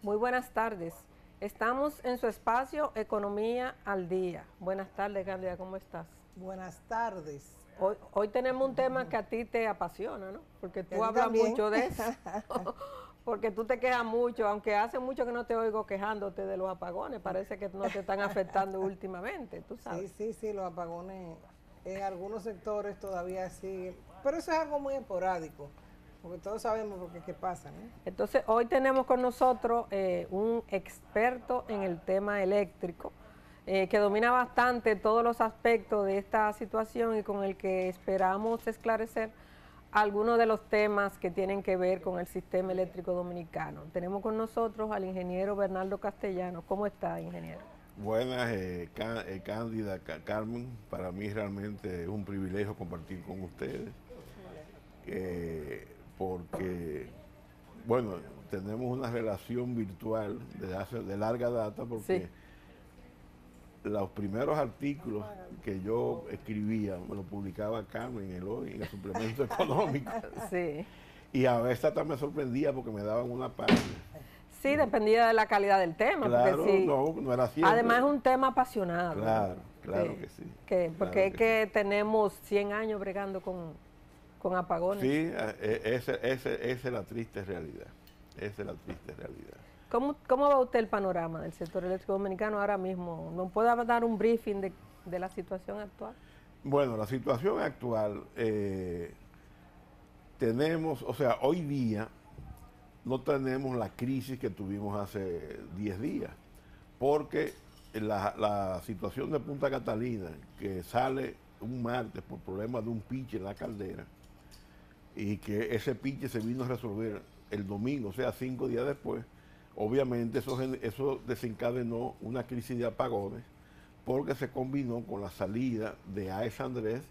Muy buenas tardes. Estamos en su espacio Economía al Día. Buenas tardes, Cándida, ¿cómo estás? Buenas tardes. Hoy tenemos un tema que a ti te apasiona, ¿no? Porque ¿Y a tú ti hablas también? mucho de eso. Porque tú te quejas mucho, aunque hace mucho que no te oigo quejándote de los apagones, parece que no te están afectando últimamente, tú Sí, sabes. sí, sí, los apagones en algunos sectores todavía siguen, pero eso es algo muy esporádico, porque todos sabemos por qué pasa, ¿no? Entonces, hoy tenemos con nosotros un experto en el tema eléctrico, que domina bastante todos los aspectos de esta situación y con el que esperamos esclarecer algunos de los temas que tienen que ver con el sistema eléctrico dominicano. Tenemos con nosotros al ingeniero Bernardo Castellano. ¿Cómo está, ingeniero? Buenas, Cándida, Carmen. Para mí realmente es un privilegio compartir con ustedes, porque, bueno, tenemos una relación virtual de larga data, Sí, porque los primeros artículos que yo escribía me los publicaba Carmen en el Hoy, en el suplemento económico, sí. y a veces hasta me sorprendía porque me daban una página. Sí, dependía de la calidad del tema, porque Claro, sí, no era además es siempre. un tema apasionado, ¿no? Claro, claro Sí, que sí. porque Claro es que sí. que tenemos 100 años bregando con apagones. Sí, esa es la triste realidad. Esa es la triste realidad. ¿Cómo va usted el panorama del sector eléctrico dominicano ahora mismo? ¿Nos puede dar un briefing de la situación actual? Bueno, la situación actual, tenemos, o sea, hoy día no tenemos la crisis que tuvimos hace 10 días, porque la situación de Punta Catalina, que sale un martes por problemas de un piche en la caldera, y que ese piche se vino a resolver el domingo, o sea, 5 días después, obviamente eso desencadenó una crisis de apagones, porque se combinó con la salida de AES Andrés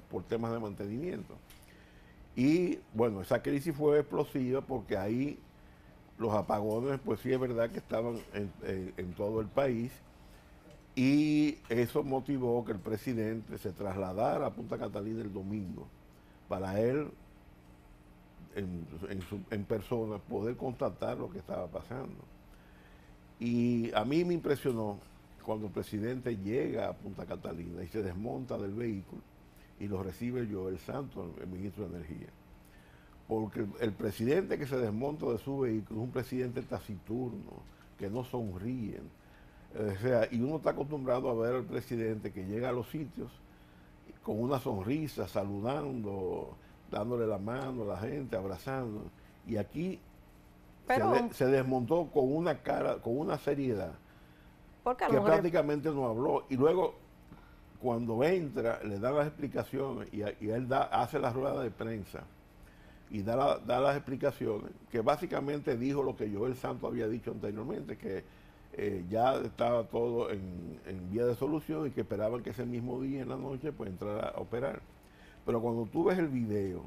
por temas de mantenimiento. Y bueno, esa crisis fue explosiva porque ahí los apagones, pues sí es verdad que estaban en todo el país, y eso motivó que el presidente se trasladara a Punta Catalina el domingo para él en persona poder constatar lo que estaba pasando. Y a mí me impresionó cuando el presidente llega a Punta Catalina y se desmonta del vehículo y lo recibe Joel Santos, el ministro de Energía. Porque el presidente que se desmonta de su vehículo es un presidente taciturno, que no sonríe. O sea, y uno está acostumbrado a ver al presidente que llega a los sitios con una sonrisa, saludando, dándole la mano a la gente, abrazando. Y aquí Pero, se desmontó con una cara, con una seriedad, porque a lo que mejor prácticamente no habló. Y luego, cuando entra, le da las explicaciones y él hace la rueda de prensa y da las explicaciones, que básicamente dijo lo que Joel Santos había dicho anteriormente, que ya estaba todo en vía de solución y que esperaban que ese mismo día en la noche pues entrara a operar. Pero cuando tú ves el video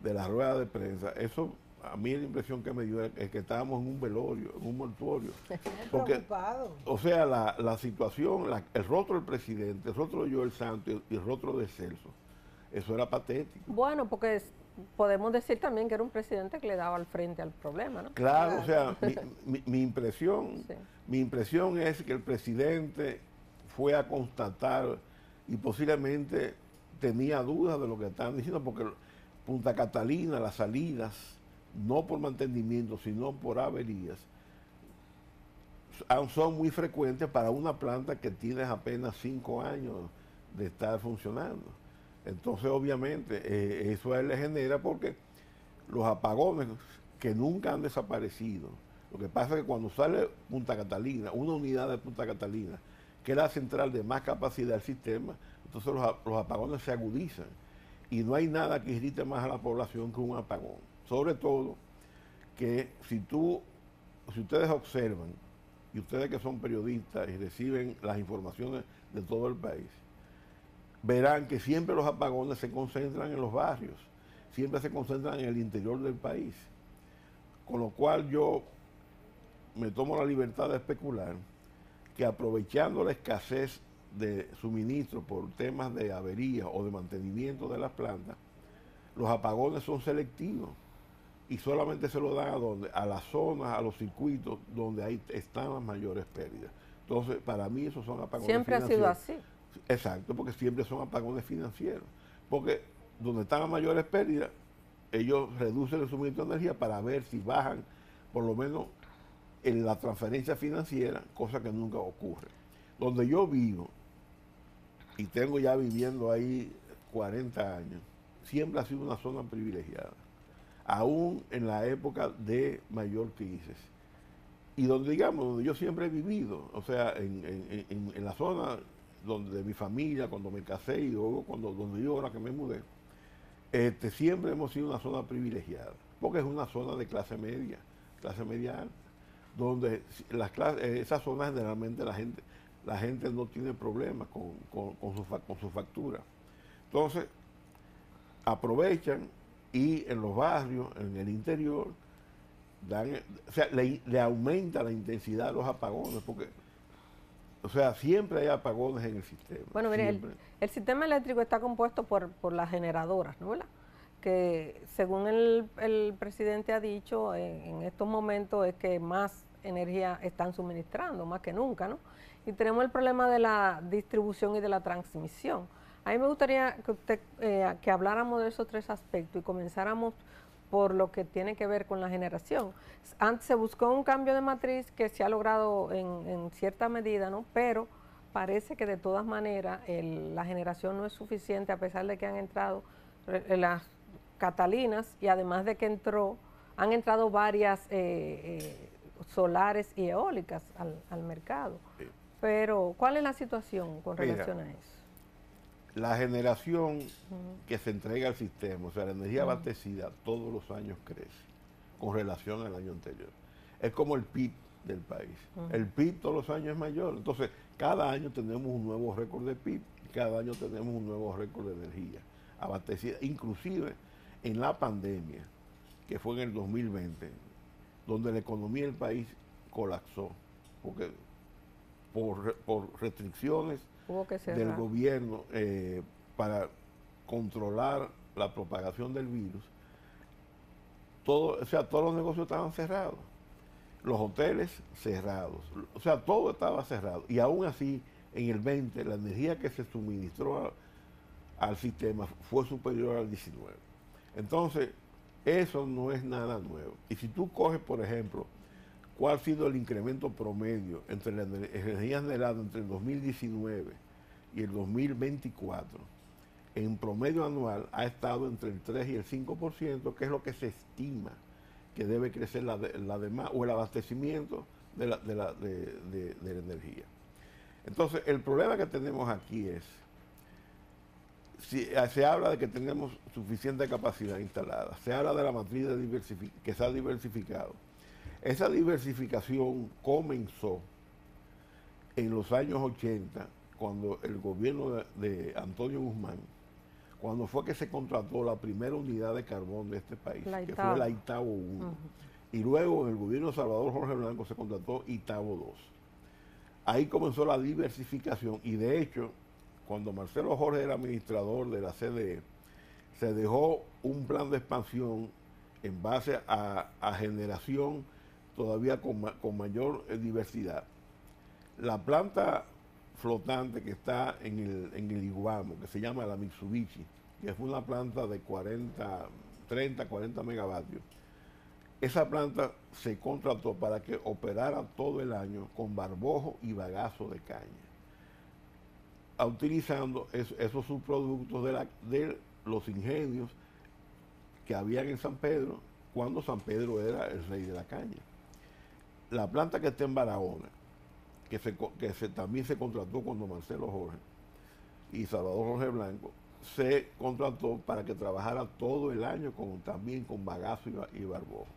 de la rueda de prensa, eso a mí la impresión que me dio es que estábamos en un velorio, en un mortuorio. Muy Porque, preocupado. o sea, la situación, el rostro del presidente, el rostro de Joel Santos y el rostro de Celso, eso era patético. bueno, porque podemos decir también que era un presidente que le daba al frente al problema, ¿no? Claro, o Claro. sea, mi impresión, Sí. mi impresión es que el presidente fue a constatar y posiblemente tenía dudas de lo que estaban diciendo, porque Punta Catalina, las salidas, no por mantenimiento, sino por averías, son muy frecuentes para una planta que tiene apenas 5 años de estar funcionando. Entonces, obviamente, eso a él le genera porque los apagones que nunca han desaparecido. Lo que pasa es que cuando sale Punta Catalina, una unidad de Punta Catalina, que es la central de más capacidad del sistema, entonces los apagones se agudizan. Y no hay nada que irrite más a la población que un apagón. Sobre todo que si ustedes observan, y ustedes que son periodistas y reciben las informaciones de todo el país, verán que siempre los apagones se concentran en los barrios, siempre se concentran en el interior del país. Con lo cual yo me tomo la libertad de especular que, aprovechando la escasez de suministro por temas de avería o de mantenimiento de las plantas, los apagones son selectivos. y solamente se lo dan a donde, a las zonas, a los circuitos donde ahí están las mayores pérdidas. Entonces, para mí esos son apagones Siempre ha sido así. Exacto, porque siempre son apagones financieros. Porque donde están las mayores pérdidas, ellos reducen el suministro de energía para ver si bajan, por lo menos, en la transferencia financiera, cosa que nunca ocurre. Donde yo vivo, y tengo ya viviendo ahí 40 años, siempre ha sido una zona privilegiada, aún en la época de mayor crisis. Y donde, digamos, donde yo siempre he vivido, o sea, en la zona donde de mi familia, cuando me casé y luego donde yo ahora que me mudé, siempre hemos sido una zona privilegiada, porque es una zona de clase media alta, donde esas zonas generalmente la gente no tiene problemas con su factura. Entonces, aprovechan y en los barrios, en el interior, o sea, le aumenta la intensidad de los apagones, porque, o sea, siempre hay apagones en el sistema. Bueno, mire, el sistema eléctrico está compuesto por las generadoras, ¿no? ¿Verdad? Que según el presidente ha dicho, en estos momentos es que más energía están suministrando, más que nunca, ¿no? Y tenemos el problema de la distribución y de la transmisión. A mí me gustaría que habláramos de esos tres aspectos y comenzáramos por lo que tiene que ver con la generación. Antes se buscó un cambio de matriz que se ha logrado en cierta medida, ¿no? Pero parece que de todas maneras la generación no es suficiente, a pesar de que han entrado las catalinas y además de que han entrado varias solares y eólicas al mercado. Sí. Pero, ¿cuál es la situación con relación a eso? La generación que se entrega al sistema, o sea, la energía abastecida, todos los años crece con relación al año anterior. Es como el PIB del país. El PIB todos los años es mayor. Entonces, cada año tenemos un nuevo récord de PIB, cada año tenemos un nuevo récord de energía abastecida. Inclusive, en la pandemia, que fue en el 2020, donde la economía del país colapsó, porque por restricciones del gobierno para controlar la propagación del virus, todos los negocios estaban cerrados, los hoteles cerrados, o sea, todo estaba cerrado. Y aún así, en el 20, la energía que se suministró al sistema fue superior al 19. Entonces, eso no es nada nuevo. Y si tú coges, por ejemplo, cuál ha sido el incremento promedio entre la energía generada entre el 2019 y el 2024, en promedio anual ha estado entre el 3 y el 5%, que es lo que se estima que debe crecer la demanda o el abastecimiento de la energía. Entonces, el problema que tenemos aquí es, si se habla de que tenemos suficiente capacidad instalada, se habla de la matriz que se ha diversificado. Esa diversificación comenzó en los años 80, cuando el gobierno de Antonio Guzmán, cuando fue que se contrató la primera unidad de carbón de este país, que fue la Itabo 1. Y luego en el gobierno de Salvador Jorge Blanco se contrató Itabo 2. Ahí comenzó la diversificación y de hecho, cuando Marcelo Jorge era administrador de la CDE, se dejó un plan de expansión en base a generación todavía con mayor diversidad. La planta flotante que está en el Iguamo, que se llama la Mitsubishi, que fue una planta de 30, 40 megavatios, esa planta se contrató para que operara todo el año con barbojo y bagazo de caña, utilizando esos subproductos de los ingenios que habían en San Pedro, cuando San Pedro era el rey de la caña. La planta que está en Barahona, también se contrató cuando Marcelo Jorge y Salvador Jorge Blanco, se contrató para que trabajara todo el año también con bagazo y barbojo.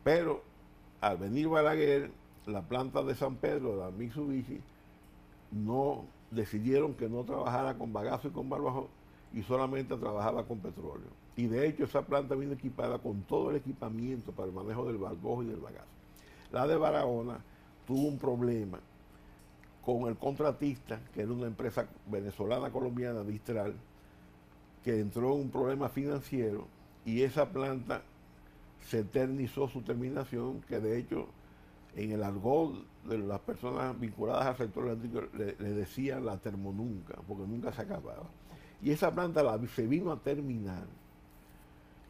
Pero al venir Balaguer, la planta de San Pedro, la Mitsubishi, decidieron que no trabajara con bagazo y con barbojo y solamente trabajaba con petróleo. Y de hecho esa planta vino equipada con todo el equipamiento para el manejo del barbojo y del bagazo. La de Barahona tuvo un problema con el contratista, que era una empresa venezolana colombiana, Mistral, que entró en un problema financiero y esa planta se eternizó su terminación, que de hecho en el argot de las personas vinculadas al sector eléctrico le decían la termonunca, porque nunca se acababa. Y esa planta se vino a terminar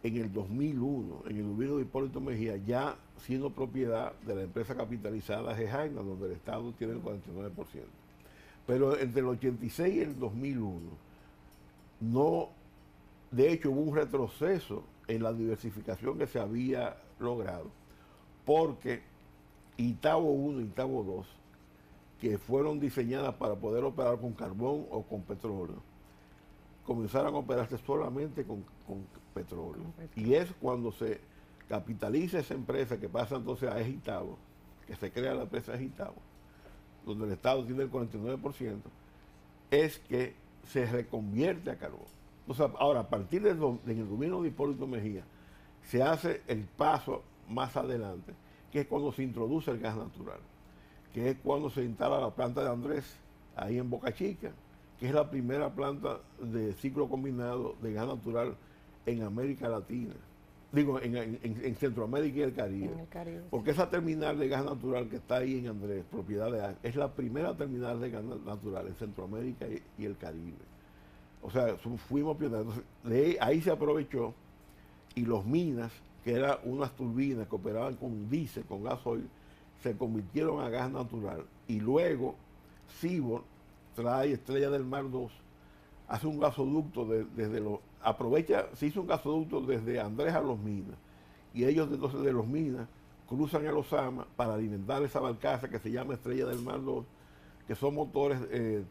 en el 2001, en el gobierno de Hipólito Mejía, ya siendo propiedad de la empresa capitalizada Gejaina, donde el Estado tiene el 49%. Pero entre el 86 y el 2001, no, de hecho hubo un retroceso en la diversificación que se había logrado, porque Itabo 1 y Itabo 2, que fueron diseñadas para poder operar con carbón o con petróleo, comenzaron a operarse solamente con petróleo. Y es cuando se capitaliza esa empresa que pasa entonces a Itabo, que se crea la empresa Itabo, donde el Estado tiene el 49%, es que se reconvierte a carbón. Entonces, ahora, a partir del gobierno de Hipólito Mejía, se hace el paso más adelante, que es cuando se introduce el gas natural, que es cuando se instala la planta de Andrés, ahí en Boca Chica, que es la primera planta de ciclo combinado de gas natural en América Latina. Digo, en Centroamérica y el Caribe. Porque esa terminal de gas natural que está ahí en Andrés, propiedad de ANG, es la primera terminal de gas natural en Centroamérica y el Caribe. O sea, fuimos pioneros. Ahí se aprovechó y los minas, que eran unas turbinas que operaban con diésel, con gasoil, se convirtieron a gas natural. Y luego, Cibor trae Estrella del Mar 2, hace un gasoducto se hizo un gasoducto desde Andrés a Los Minas, y ellos entonces de Los Minas cruzan el Osama para alimentar esa barcaza que se llama Estrella del Mar 2, que son motores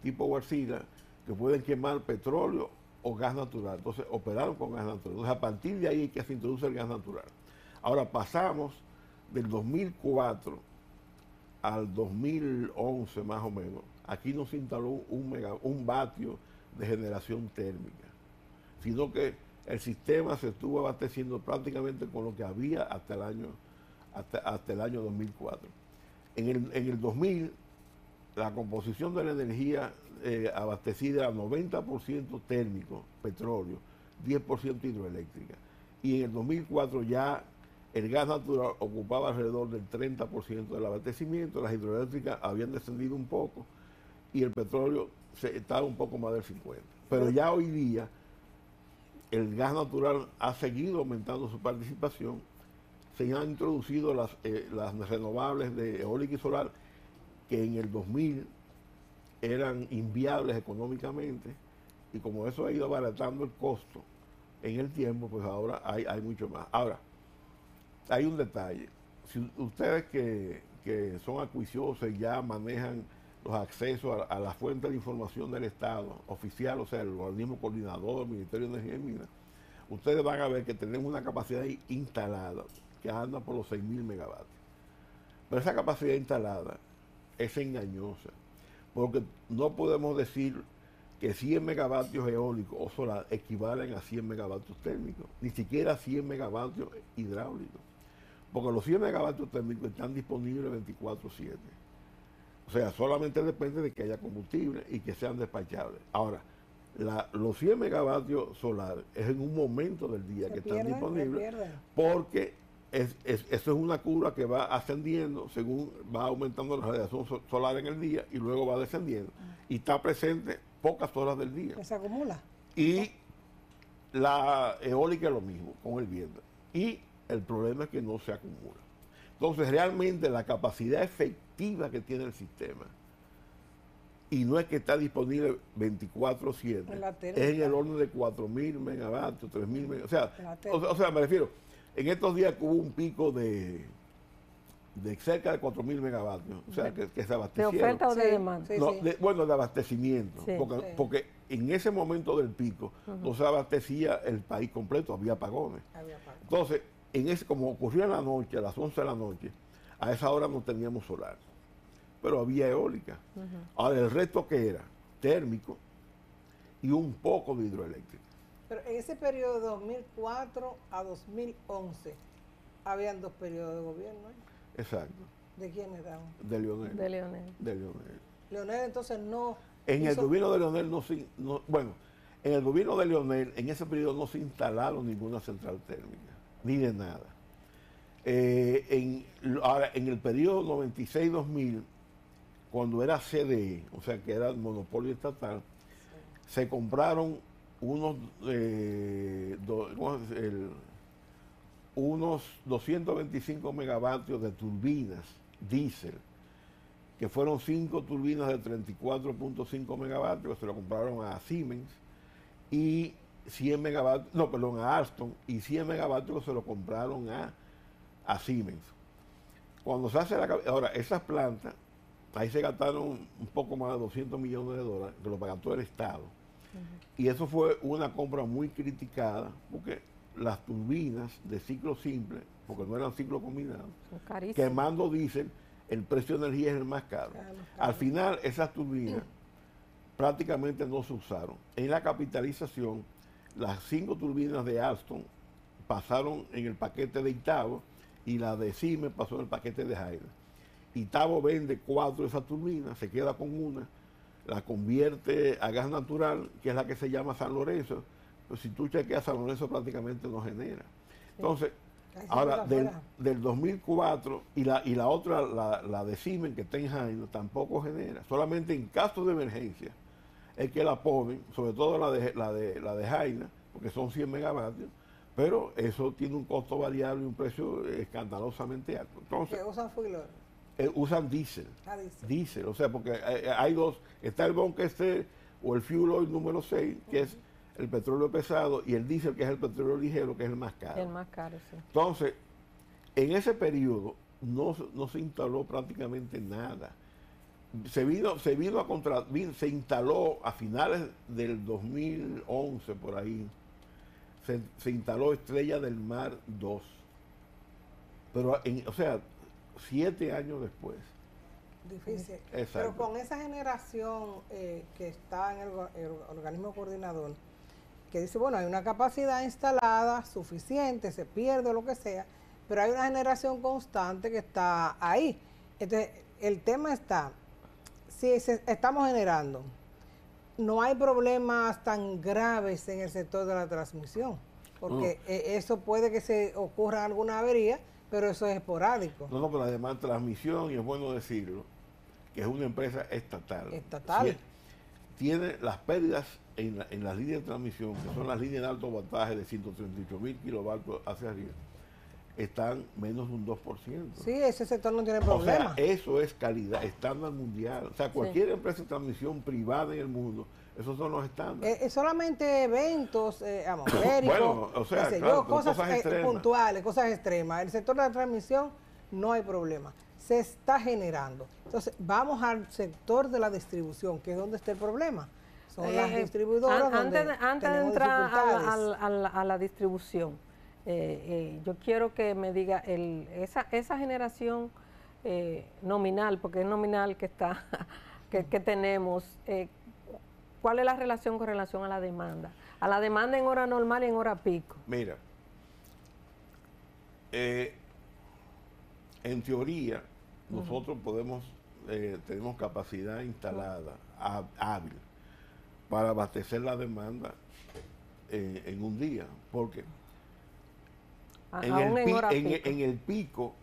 tipo Wärtsilä, que pueden quemar petróleo o gas natural. Entonces operaron con gas natural. Entonces a partir de ahí es que se introduce el gas natural. Ahora pasamos del 2004 al 2011 más o menos. Aquí no se instaló un vatio de generación térmica, sino que el sistema se estuvo abasteciendo prácticamente con lo que había hasta el año 2004. En el 2000, la composición de la energía abastecida era 90% térmico, petróleo, 10% hidroeléctrica. Y en el 2004 ya el gas natural ocupaba alrededor del 30% del abastecimiento, las hidroeléctricas habían descendido un poco y el petróleo estaba un poco más del 50%. Pero ya hoy día el gas natural ha seguido aumentando su participación, se han introducido las renovables de eólica y solar, que en el 2000 eran inviables económicamente, y como eso ha ido abaratando el costo en el tiempo, pues ahora hay mucho más. Ahora, hay un detalle. Si ustedes que son acuiciosos y ya manejan los accesos a la fuente de información del Estado oficial, o sea, el organismo coordinador, el Ministerio de Energía y Minas, ustedes van a ver que tenemos una capacidad instalada que anda por los 6.000 megavatios. Pero esa capacidad instalada es engañosa, porque no podemos decir que 100 megavatios eólicos o solar equivalen a 100 megavatios térmicos, ni siquiera 100 megavatios hidráulicos, porque los 100 megavatios térmicos están disponibles 24/7. O sea, solamente depende de que haya combustible y que sean despachables. Ahora, los 100 megavatios solares es en un momento del día que están disponibles, porque eso es una curva que va ascendiendo según va aumentando la radiación solar en el día y luego va descendiendo. Y está presente pocas horas del día. Se acumula. Y la eólica es lo mismo con el viento. Y el problema es que no se acumula. Entonces, realmente la capacidad efectiva que tiene el sistema, y no es que está disponible 24/7, es en el orden de 4.000 megavatios, 3.000 megavatios. O sea, me refiero, en estos días hubo un pico de cerca de 4.000 megavatios, o sea, que se abastecieron. ¿De oferta o de demanda? No, bueno, de abastecimiento, porque en ese momento del pico no se abastecía el país completo, había apagones. Entonces, como ocurrió en la noche, a las 11 de la noche, a esa hora no teníamos solar, pero había eólica. Ahora, el resto que era térmico y un poco de hidroeléctrica. Pero en ese periodo de 2004 a 2011, habían 2 periodos de gobierno, ¿eh? Exacto. ¿De quién eran? De Leonel. De Leonel. De Leonel. Leonel entonces no... En el gobierno de Leonel en el gobierno de Leonel, en ese periodo no se instalaron ninguna central térmica, ni de nada. Ahora, en el periodo 96-2000, cuando era CDE, o sea que era el monopolio estatal, se compraron unos, unos 225 megavatios de turbinas diésel, que fueron 5 turbinas de 34.5 megavatios, que se lo compraron a Siemens, y 100 megavatios, no, perdón, a Alstom, y 100 megavatios que se lo compraron a Siemens. Cuando se hace ahora, esas plantas, ahí se gastaron un poco más de 200 millones de dólares, que lo pagó todo el Estado. Y eso fue una compra muy criticada, porque las turbinas de ciclo simple, porque no eran ciclo combinado, quemando diésel, el precio de energía es el más caro. Al final, esas turbinas prácticamente no se usaron. En la capitalización, las 5 turbinas de Alstom pasaron en el paquete de Itavo y la de Siemens pasó en el paquete de Haida. Itavo vende 4 de esas turbinas, se queda con una, la convierte a gas natural, que es la que se llama San Lorenzo. Pues si tú chequeas, San Lorenzo prácticamente no genera. Entonces, ahora, del 2004 y la otra, la de Siemens, que está en Jaina, tampoco genera. Solamente en caso de emergencia es que la ponen, sobre todo la de Jaina, porque son 100 megavatios, pero eso tiene un costo variable y un precio escandalosamente alto. Entonces, ¿que usan fuel oil? Usan diésel. Diésel. Diésel, o sea, porque hay dos, está el bunker o el fuel oil número 6, que es el petróleo pesado, y el diésel, que es el petróleo ligero, que es el más caro. El más caro, sí. Entonces, en ese periodo no se instaló prácticamente nada. Se instaló a finales del 2011, por ahí, se instaló Estrella del Mar 2. Pero, o sea, 7 años después. Difícil. Exacto. Pero con esa generación que está en el organismo coordinador, que dice, bueno, hay una capacidad instalada suficiente, se pierde o lo que sea, pero hay una generación constante que está ahí. Entonces, el tema está, si estamos generando, no hay problemas tan graves en el sector de la transmisión, porque eso puede que se ocurra alguna avería, pero eso es esporádico. No, pero además transmisión, y es bueno decirlo, que es una empresa estatal. Estatal. Tiene las pérdidas en las líneas de transmisión, que son las líneas de alto voltaje de 138.000 kilovatios hacia arriba, están menos de un 2%. Sí, ese sector no tiene problema. O sea, eso es calidad, estándar mundial. O sea, cualquier empresa de transmisión privada en el mundo, esos son los estándares. Solamente eventos atmosféricos, bueno, o sea, claro, cosas puntuales, cosas extremas. El sector de la transmisión no hay problema. Se está generando. Entonces, vamos al sector de la distribución, que es donde está el problema. Son las distribuidoras antes de entrar a la distribución, yo quiero que me diga esa generación nominal, porque es nominal que está que tenemos, ¿cuál es la relación con relación a la demanda? A la demanda en hora normal y en hora pico. Mira, en teoría, nosotros tenemos capacidad instalada, hábil, para abastecer la demanda en un día, porque en el pico,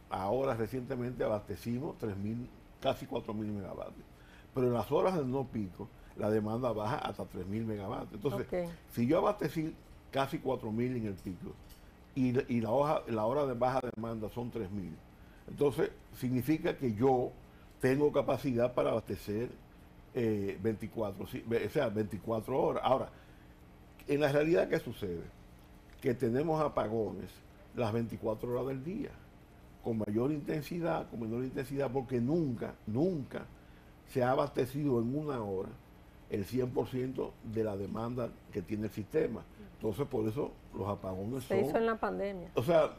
ahora recientemente abastecimos 3.000, casi 4.000 megavatios, pero en las horas de no pico, la demanda baja hasta 3.000 megavatios. Entonces, si yo abastecí casi 4.000 en el pico, y la hora de baja demanda son 3.000, entonces significa que yo tengo capacidad para abastecer 24 horas. Ahora, en la realidad, ¿qué sucede? Que tenemos apagones las 24 horas del día, con mayor intensidad, con menor intensidad, porque nunca se ha abastecido en una hora el 100% de la demanda que tiene el sistema. Entonces, por eso los apagones se hizo en la pandemia. O sea,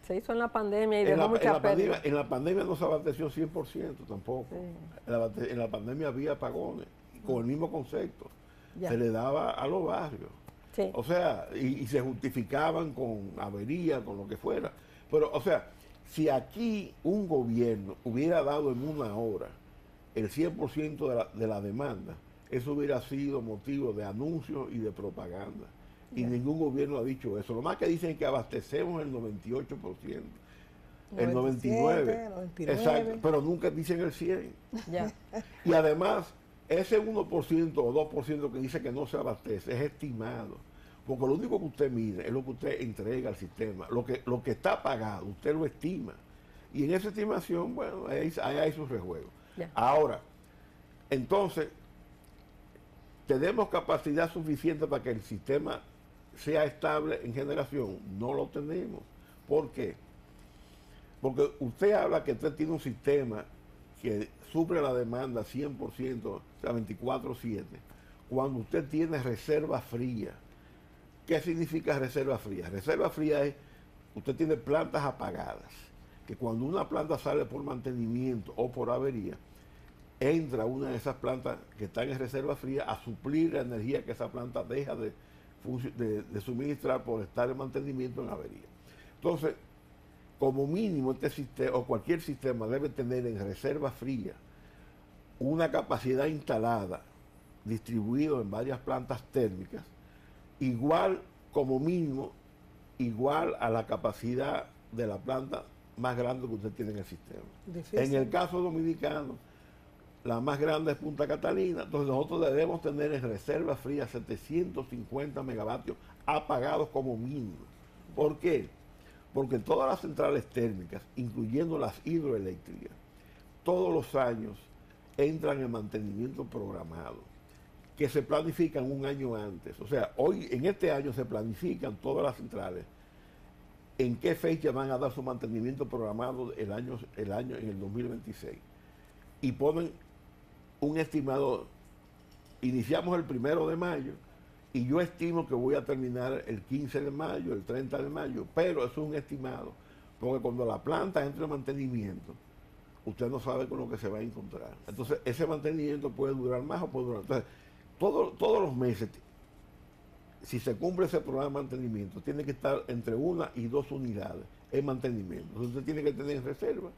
se hizo en la pandemia y dejó mucha pérdida. En la pandemia no se abasteció 100% tampoco. Sí. En la pandemia había apagones, con el mismo concepto. Ya. Se le daba a los barrios. Sí. O sea, y se justificaban con avería, con lo que fuera. Pero, o sea, si aquí un gobierno hubiera dado en una hora el 100% de la demanda, eso hubiera sido motivo de anuncios y de propaganda. Y ningún gobierno ha dicho eso. Lo más que dicen es que abastecemos el 98%. El 99%. 99. Exacto, pero nunca dicen el 100%. Ya. Y además, ese 1% o 2% que dice que no se abastece es estimado. Porque lo único que usted mide es lo que usted entrega al sistema. Lo que está pagado, usted lo estima. Y en esa estimación, bueno, ahí hay sus rejuegos. Ya. Ahora, entonces, ¿tenemos capacidad suficiente para que el sistema sea estable en generación? No lo tenemos. ¿Por qué? Porque usted habla que usted tiene un sistema que suple la demanda 100%, o sea, 24/7, cuando usted tiene reserva fría. ¿Qué significa reserva fría? Reserva fría es, usted tiene plantas apagadas, que cuando una planta sale por mantenimiento o por avería, entra una de esas plantas que están en reserva fría a suplir la energía que esa planta deja de suministrar por estar en mantenimiento en avería. Entonces, como mínimo este sistema o cualquier sistema debe tener en reserva fría una capacidad instalada, distribuida en varias plantas térmicas, igual como mínimo, igual a la capacidad de la planta más grande que usted tiene en el sistema. Difícil. En el caso dominicano, la más grande es Punta Catalina, entonces nosotros debemos tener en reserva fría 750 megavatios apagados como mínimo. ¿Por qué? Porque todas las centrales térmicas, incluyendo las hidroeléctricas, todos los años entran en mantenimiento programado, que se planifican un año antes. O sea, hoy, en este año se planifican todas las centrales en qué fecha van a dar su mantenimiento programado el año en el 2026. Y ponen un estimado, iniciamos el 1 de mayo, y yo estimo que voy a terminar el 15 de mayo, el 30 de mayo, pero eso es un estimado, porque cuando la planta entra en mantenimiento, usted no sabe con lo que se va a encontrar. Entonces, ese mantenimiento puede durar más o puede durar. Entonces, todos los meses, si se cumple ese programa de mantenimiento, tiene que estar entre 1 y 2 unidades en mantenimiento. Entonces, usted tiene que tener en reserva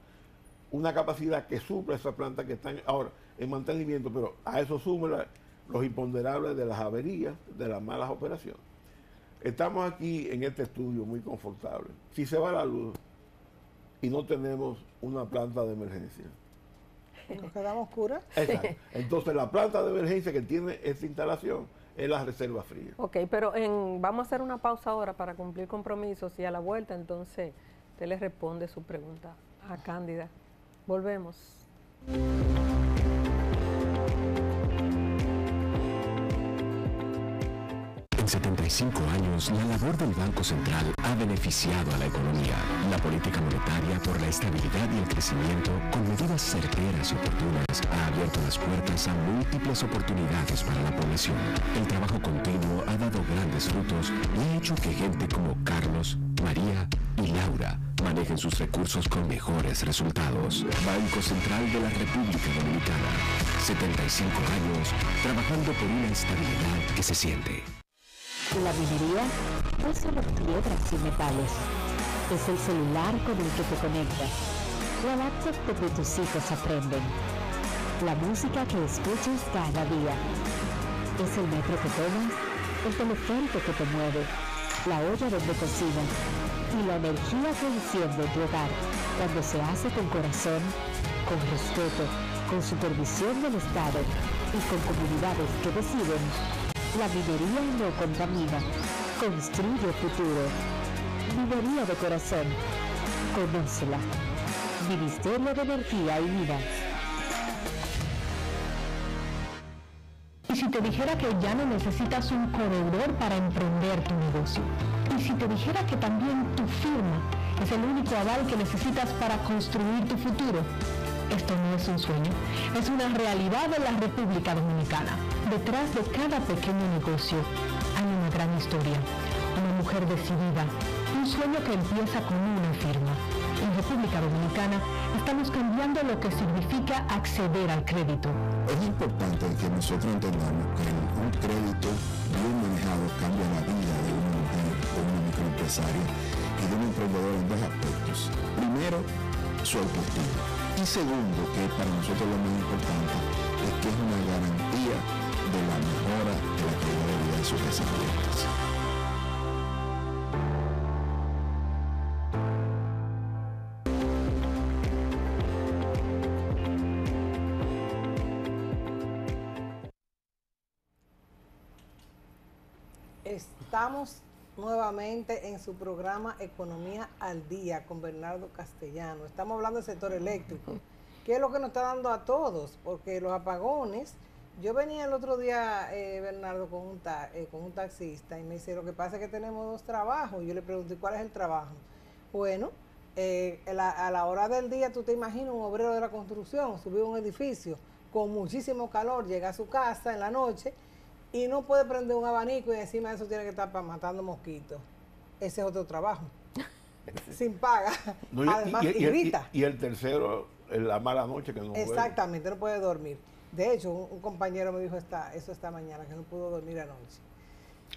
una capacidad que supla esa planta que están ahora en mantenimiento, pero a eso súmela los imponderables de las averías, de las malas operaciones. Estamos aquí en este estudio muy confortable. Si se va la luz y no tenemos una planta de emergencia, Nos quedamos curas. exacto. Entonces la planta de emergencia que tiene esta instalación es la reserva fría. Ok, pero vamos a hacer una pausa ahora para cumplir compromisos y a la vuelta entonces usted le responde su pregunta a Cándida. Volvemos. En 75 años, la labor del Banco Central ha beneficiado a la economía. La política monetaria por la estabilidad y el crecimiento, con medidas certeras y oportunas, ha abierto las puertas a múltiples oportunidades para la población. El trabajo continuo ha dado grandes frutos y ha hecho que gente como Carlos, María y Laura manejen sus recursos con mejores resultados. Banco Central de la República Dominicana. 75 años trabajando por una estabilidad que se siente. La minería no es solo piedras y metales, es el celular con el que te conectas, la laptop donde tus hijos aprenden, la música que escuchas cada día, es el metro que tomas, el teleférico que te mueve, la olla donde cocinas y la energía que enciende tu hogar cuando se hace con corazón, con respeto, con supervisión del Estado y con comunidades que deciden. La minería no contamina, construye futuro. Minería de corazón. Conócela. Ministerio de Energía y Minas. ¿Y si te dijera que ya no necesitas un corredor para emprender tu negocio? ¿Y si te dijera que también tu firma es el único aval que necesitas para construir tu futuro? Esto no es un sueño, es una realidad de la República Dominicana. Detrás de cada pequeño negocio hay una gran historia, una mujer decidida, un sueño que empieza con una firma. En República Dominicana estamos cambiando lo que significa acceder al crédito. Es importante que nosotros entendamos que un crédito bien manejado cambia la vida de una mujer, de una microempresaria y de un emprendedor en dos aspectos. Primero, su autoestima. Y segundo, que para nosotros lo más importante, es que es una garantía de la mejora de la calidad de vida de sus descendientes. Estamos nuevamente en su programa Economía al Día con Bernardo Castellano. Estamos hablando del sector eléctrico, que es lo que nos está dando a todos, porque los apagones, yo venía el otro día, Bernardo, con un taxista y me dice, lo que pasa es que tenemos 2 trabajos. Y yo le pregunté, ¿cuál es el trabajo? Bueno, a la hora del día tú te imaginas un obrero de la construcción, subir un edificio con muchísimo calor, llega a su casa en la noche y no puede prender un abanico y encima de eso tiene que estar matando mosquitos. Ese es otro trabajo. Sin paga. No, Además, irrita. Y el tercero, la mala noche que no puede. Exactamente, no puede dormir. De hecho, un compañero me dijo eso esta mañana, que no pudo dormir anoche.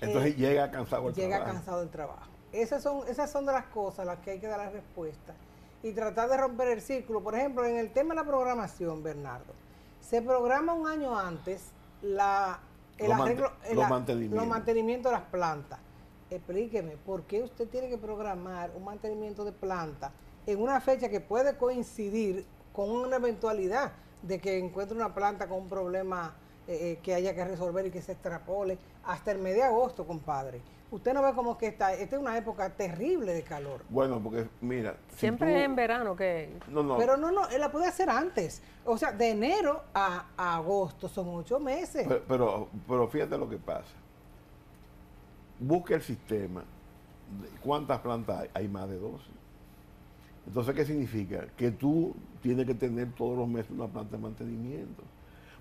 Entonces llega cansado del trabajo. Llega cansado del trabajo. Esas son de las cosas a las que hay que dar la respuesta y tratar de romper el círculo. Por ejemplo, en el tema de la programación, Bernardo, se programa un año antes los mantenimientos de las plantas. Explíqueme, ¿por qué usted tiene que programar un mantenimiento de planta en una fecha que puede coincidir con una eventualidad de que encuentre una planta con un problema que haya que resolver y que se extrapole hasta el mes de agosto, compadre? Usted no ve como que esta es una época terrible de calor. Bueno, porque mira... Siempre es en verano que... No. Pero no, él la puede hacer antes. O sea, de enero a agosto son 8 meses. Pero fíjate lo que pasa. Busca el sistema. ¿Cuántas plantas hay? Hay más de 12. Entonces, ¿qué significa? Que tú tienes que tener todos los meses una planta de mantenimiento.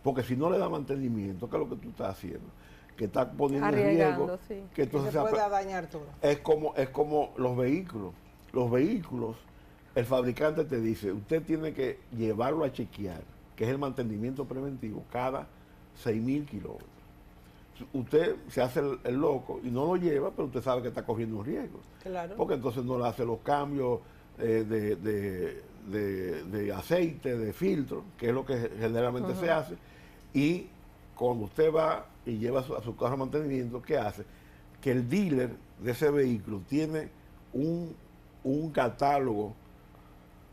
Porque si no le da mantenimiento, ¿qué es lo que tú estás haciendo? Que estás poniendo en riesgo, sí. que entonces se puede dañar todo. Es como los vehículos. Los vehículos, el fabricante te dice, usted tiene que llevarlo a chequear, que es el mantenimiento preventivo, cada 6.000 kilómetros. Usted se hace el loco y no lo lleva, pero usted sabe que está corriendo un riesgo. Claro. Porque entonces no le hace los cambios de aceite, de filtro, que es lo que generalmente se hace, y cuando usted va y lleva a su carro de mantenimiento, ¿qué hace? Que el dealer de ese vehículo tiene un catálogo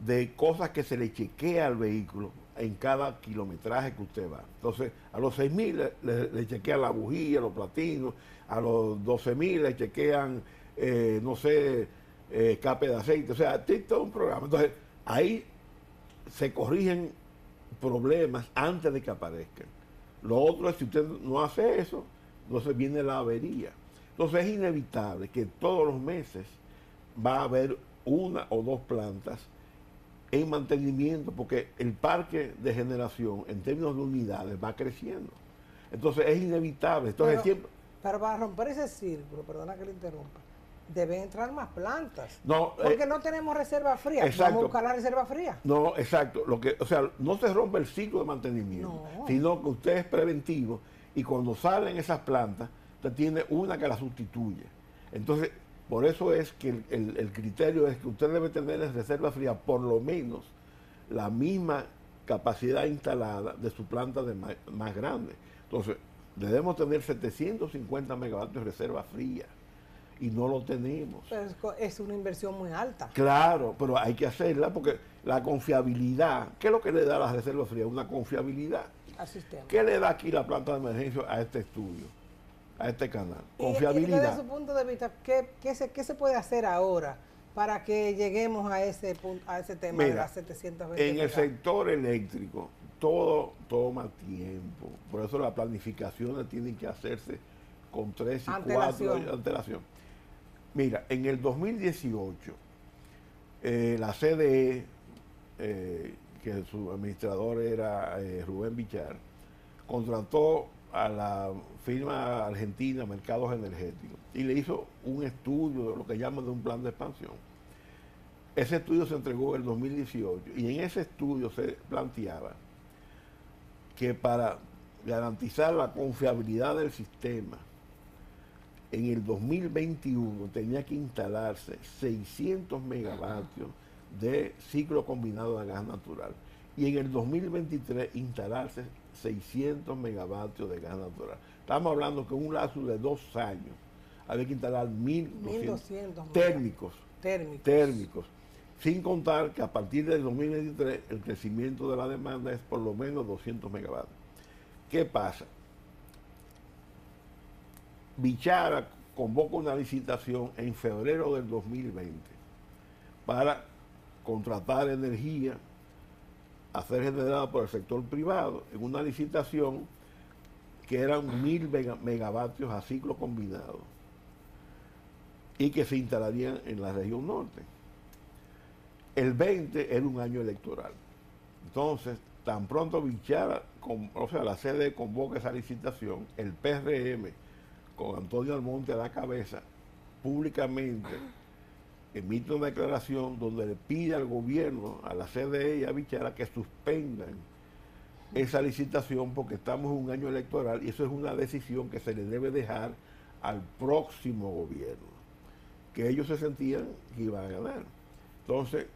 de cosas que se le chequea al vehículo en cada kilometraje que usted va. Entonces, a los 6.000 le chequean la bujía, los platinos, a los 12.000 le chequean, escape de aceite. O sea, tiene todo un programa. Entonces, ahí se corrigen problemas antes de que aparezcan. Lo otro es, si usted no hace eso, entonces viene la avería. Entonces es inevitable que todos los meses va a haber 1 o 2 plantas en mantenimiento, porque el parque de generación en términos de unidades va creciendo. Entonces es inevitable. Entonces pero para romper ese círculo, perdona que le interrumpa, deben entrar más plantas. No, porque no tenemos reserva fría. Exacto. Vamos a buscar la reserva fría. No, exacto. No se rompe el ciclo de mantenimiento, sino que usted es preventivo y cuando salen esas plantas, usted tiene una que la sustituye. Entonces, por eso es que el criterio es que usted debe tener en reserva fría por lo menos la misma capacidad instalada de su planta más grande. Entonces, debemos tener 750 megavatios de reserva fría. Y no lo tenemos. Pero es una inversión muy alta. Claro, pero hay que hacerla porque la confiabilidad, ¿qué es lo que le da a la reserva fría? Una confiabilidad. Al sistema. ¿Qué le da aquí la planta de emergencia a este estudio, a este canal? Confiabilidad. Y desde su punto de vista, ¿qué se puede hacer ahora para que lleguemos a ese tema de las 720? En el sector eléctrico, todo toma tiempo. Por eso las planificaciones tienen que hacerse con 3 y 4 años de antelación. Mira, en el 2018, la CDE, que su administrador era Rubén Bichar, contrató a la firma argentina Mercados Energéticos y le hizo un estudio de lo que llaman de un plan de expansión. Ese estudio se entregó en el 2018 y en ese estudio se planteaba que para garantizar la confiabilidad del sistema, en el 2021 tenía que instalarse 600 megavatios de ciclo combinado de gas natural y en el 2023 instalarse 600 megavatios de gas natural. Estamos hablando que en un lapso de 2 años había que instalar 1.200 térmicos, sin contar que a partir del 2023 el crecimiento de la demanda es por lo menos 200 megavatios. ¿Qué pasa? Bichara, convoca una licitación en febrero del 2020 para contratar energía a ser generada por el sector privado en una licitación que eran 1000 megavatios a ciclo combinado y que se instalarían en la región norte. El 20 era un año electoral. Entonces, tan pronto Bichara, o sea, la sede convoca esa licitación, el PRM, con Antonio Almonte a la cabeza, públicamente emite una declaración donde le pide al gobierno, a la CDE y a Bichara, que suspendan esa licitación porque estamos en un año electoral y eso es una decisión que se le debe dejar al próximo gobierno, que ellos se sentían que iban a ganar. Entonces,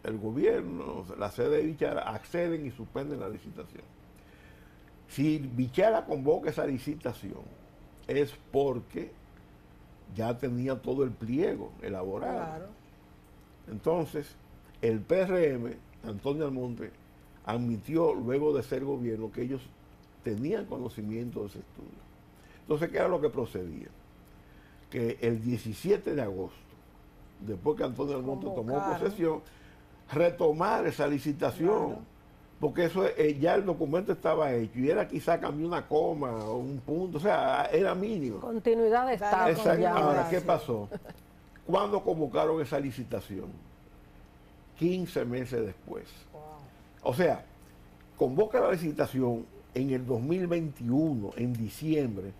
el gobierno, la CDE y Bichara acceden y suspenden la licitación. Si Bichara convoca esa licitación, es porque ya tenía todo el pliego elaborado. Claro. Entonces, el PRM, Antonio Almonte, admitió luego de ser gobierno que ellos tenían conocimiento de ese estudio. Entonces, ¿qué era lo que procedía? Que el 17 de agosto, después que Antonio Almonte tomó posesión, retomar esa licitación. Claro. Porque eso ya el documento estaba hecho y era quizá cambiar una coma o un punto, o sea, era mínimo. Continuidad de Estado. Exacto. Ahora, ¿qué pasó? ¿Cuándo convocaron esa licitación? 15 meses después. Wow. O sea, convoca la licitación en el 2021, en diciembre,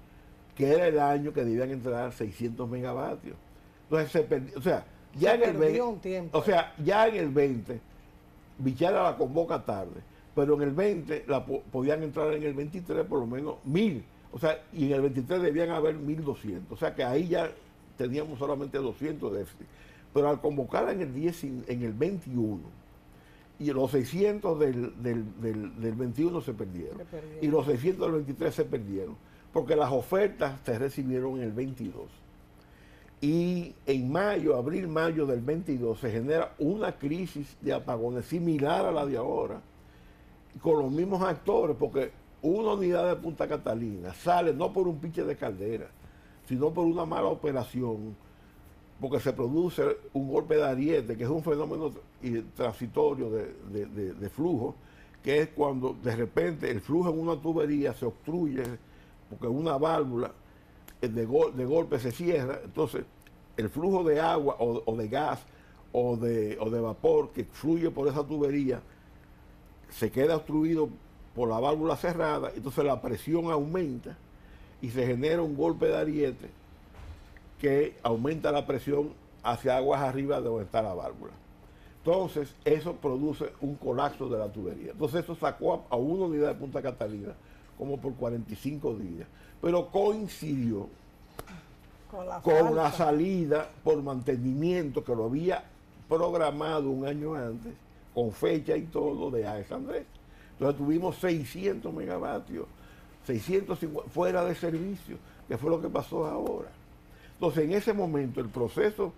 que era el año que debían entrar 600 megavatios. Entonces se perdió, o sea, ya en el 20, o sea, ya en el 20, Bichara la convoca tarde, pero en el 20 podían entrar en el 23 por lo menos 1000, o sea, y en el 23 debían haber 1200, o sea que ahí ya teníamos solamente 200 de déficit. Pero al convocarla en el 21, y los 600 del 21 se perdieron, y los 600 del 23 se perdieron, porque las ofertas se recibieron en el 22. Y en abril-mayo del 22 se genera una crisis de apagones similar a la de ahora, con los mismos actores, porque una unidad de Punta Catalina sale no por un piche de caldera, sino por una mala operación, porque se produce un golpe de ariete, que es un fenómeno transitorio de flujo, que es cuando de repente el flujo en una tubería se obstruye, porque una válvula de golpe se cierra, entonces el flujo de agua o de gas o de vapor que fluye por esa tubería se queda obstruido por la válvula cerrada, entonces la presión aumenta y se genera un golpe de ariete que aumenta la presión hacia aguas arriba de donde está la válvula. Entonces eso produce un colapso de la tubería. Entonces eso sacó a una unidad de Punta Catalina como por 45 días, pero coincidió con la salida por mantenimiento que lo había programado un año antes, con fecha y todo, de AES Andrés. Entonces tuvimos 600 megavatios, 650 fuera de servicio, que fue lo que pasó ahora. Entonces en ese momento el proceso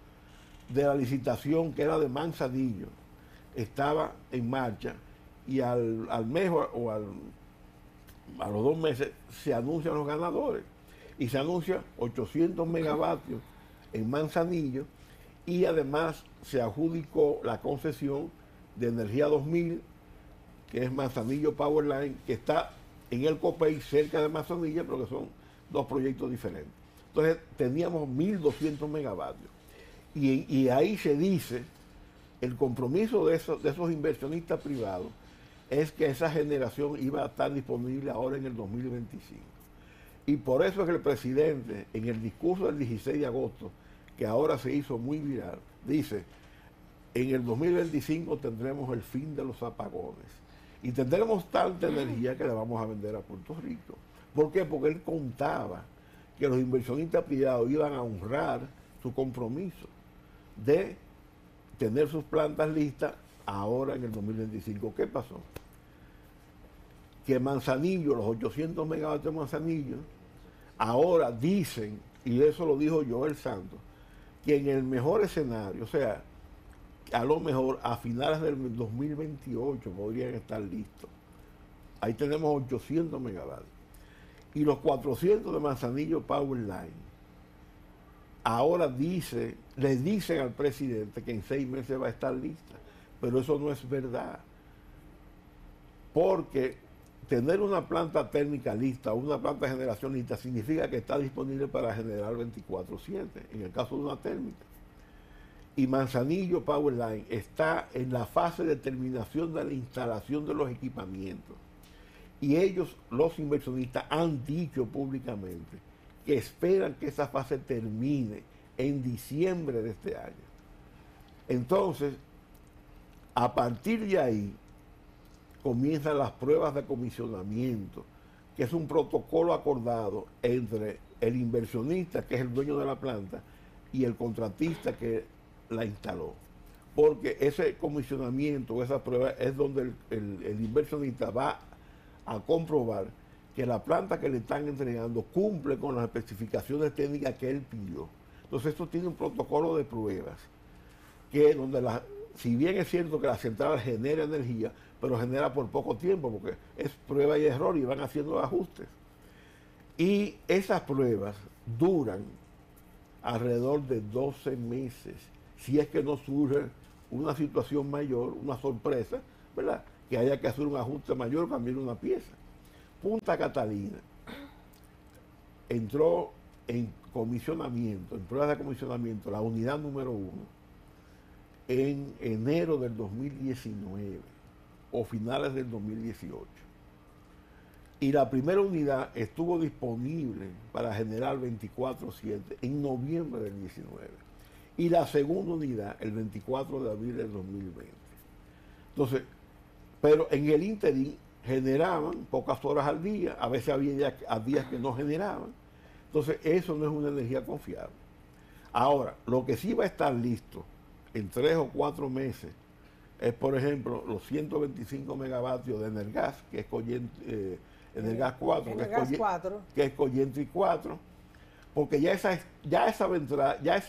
de la licitación, que era de Manzanillo, estaba en marcha y al mes o a los 2 meses se anuncian los ganadores y se anuncia 800 megavatios en Manzanillo y además se adjudicó la concesión de Energía 2000, que es Manzanillo Powerline, que está en el Copey cerca de Manzanillo, pero que son 2 proyectos diferentes. Entonces teníamos 1200 megavatios y ahí se dice, el compromiso de esos inversionistas privados es que esa generación iba a estar disponible ahora en el 2025. Y por eso es que el presidente, en el discurso del 16 de agosto, que ahora se hizo muy viral, dice, en el 2025 tendremos el fin de los apagones. Y tendremos tanta energía que la vamos a vender a Puerto Rico. ¿Por qué? Porque él contaba que los inversionistas privados iban a honrar su compromiso de tener sus plantas listas ahora en el 2025. ¿Qué pasó? Que Manzanillo, los 800 megavatios de Manzanillo, ahora dicen, y eso lo dijo Joel Santos, que en el mejor escenario, o sea, a lo mejor a finales del 2028 podrían estar listos. Ahí tenemos 800 megavatios. Y los 400 de Manzanillo Power Line ahora le dicen al presidente que en 6 meses va a estar lista, pero eso no es verdad. Porque tener una planta térmica lista o una planta de generación lista significa que está disponible para generar 24/7, en el caso de una térmica. Y Manzanillo Power Line está en la fase de terminación de la instalación de los equipamientos. Y ellos, los inversionistas, han dicho públicamente que esperan que esa fase termine en diciembre de este año. Entonces, a partir de ahí, comienzan las pruebas de comisionamiento, que es un protocolo acordado entre el inversionista, que es el dueño de la planta, y el contratista que la instaló. Porque ese comisionamiento, esa prueba, es donde el inversionista va a comprobar que la planta que le están entregando cumple con las especificaciones técnicas que él pidió. Entonces esto tiene un protocolo de pruebas, que donde si bien es cierto que la central genera energía, pero genera por poco tiempo, porque es prueba y error y van haciendo ajustes. Y esas pruebas duran alrededor de 12 meses, si es que no surge una situación mayor, una sorpresa, ¿verdad?, que haya que hacer un ajuste mayor, cambiar una pieza. Punta Catalina entró en comisionamiento, en pruebas de comisionamiento, la unidad número 1, en enero del 2019 o finales del 2018. Y la primera unidad estuvo disponible para generar 24/7 en noviembre del 19. Y la segunda unidad el 24 de abril del 2020. Entonces, pero en el interín generaban pocas horas al día, a veces había días que no generaban. Entonces, eso no es una energía confiable. Ahora, lo que sí va a estar listo en 3 o 4 meses es, por ejemplo, los 125 megavatios de Energas, que es Energas 4, que es Coyentri 4, porque ya esa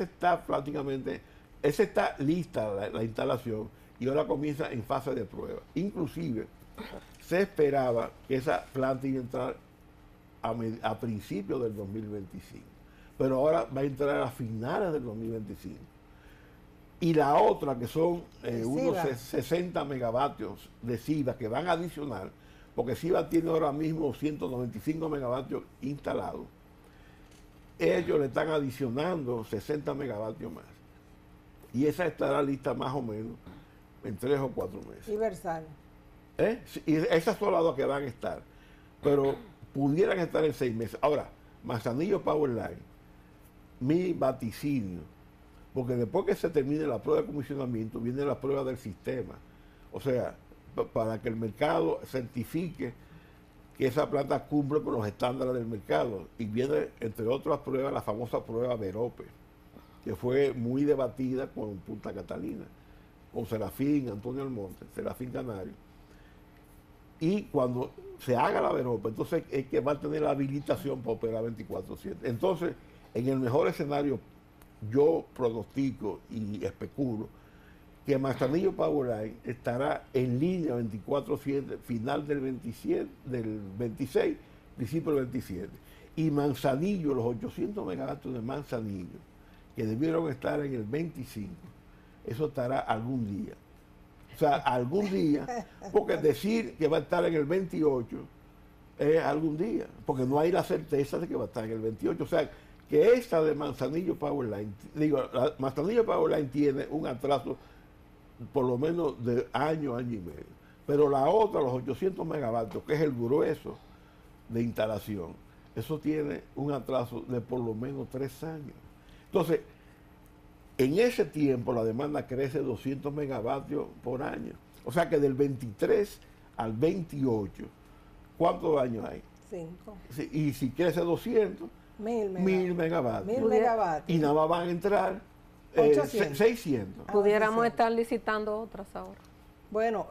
está prácticamente, esa está lista la instalación y ahora comienza en fase de prueba. Inclusive, se esperaba que esa planta iba a entrar a principios del 2025, pero ahora va a entrar a finales del 2025. Y la otra, que son unos 60 megavatios de SIVA que van a adicionar, porque SIVA tiene ahora mismo 195 megavatios instalados, ellos le están adicionando 60 megavatios más. Y esa estará lista más o menos en 3 o 4 meses. Y Versal. Y esas son las dos que van a estar, pero pudieran estar en 6 meses. Ahora, Manzanillo Power Line, mi vaticinio, porque después que se termine la prueba de comisionamiento, viene la prueba del sistema. O sea, para que el mercado certifique que esa planta cumple con los estándares del mercado. Y viene, entre otras pruebas, la famosa prueba Verope, que fue muy debatida con Punta Catalina, con Serafín, Antonio Almonte, Serafín Canario. Y cuando se haga la Verope, entonces es que va a tener la habilitación para operar 24/7. Entonces, en el mejor escenario, yo pronostico y especulo que Manzanillo Power Line estará en línea 24/7, final del 26, principio del 27. Y Manzanillo, los 800 megavatios de Manzanillo, que debieron estar en el 25, eso estará algún día. O sea, algún día, porque decir que va a estar en el 28 es algún día, porque no hay la certeza de que va a estar en el 28. O sea, que esta de Manzanillo Power Line, Manzanillo Power Line tiene un atraso por lo menos de año y medio. Pero la otra, los 800 megavatios, que es el grueso de instalación, eso tiene un atraso de por lo menos 3 años. Entonces, en ese tiempo la demanda crece 200 megavatios por año. O sea que del 23 al 28, ¿cuántos años hay? 5. Sí, y si crece 200, 1000 megavatios. 1000 megavatios. Y nada más van a entrar 600. Pudiéramos estar licitando otras ahora. Bueno,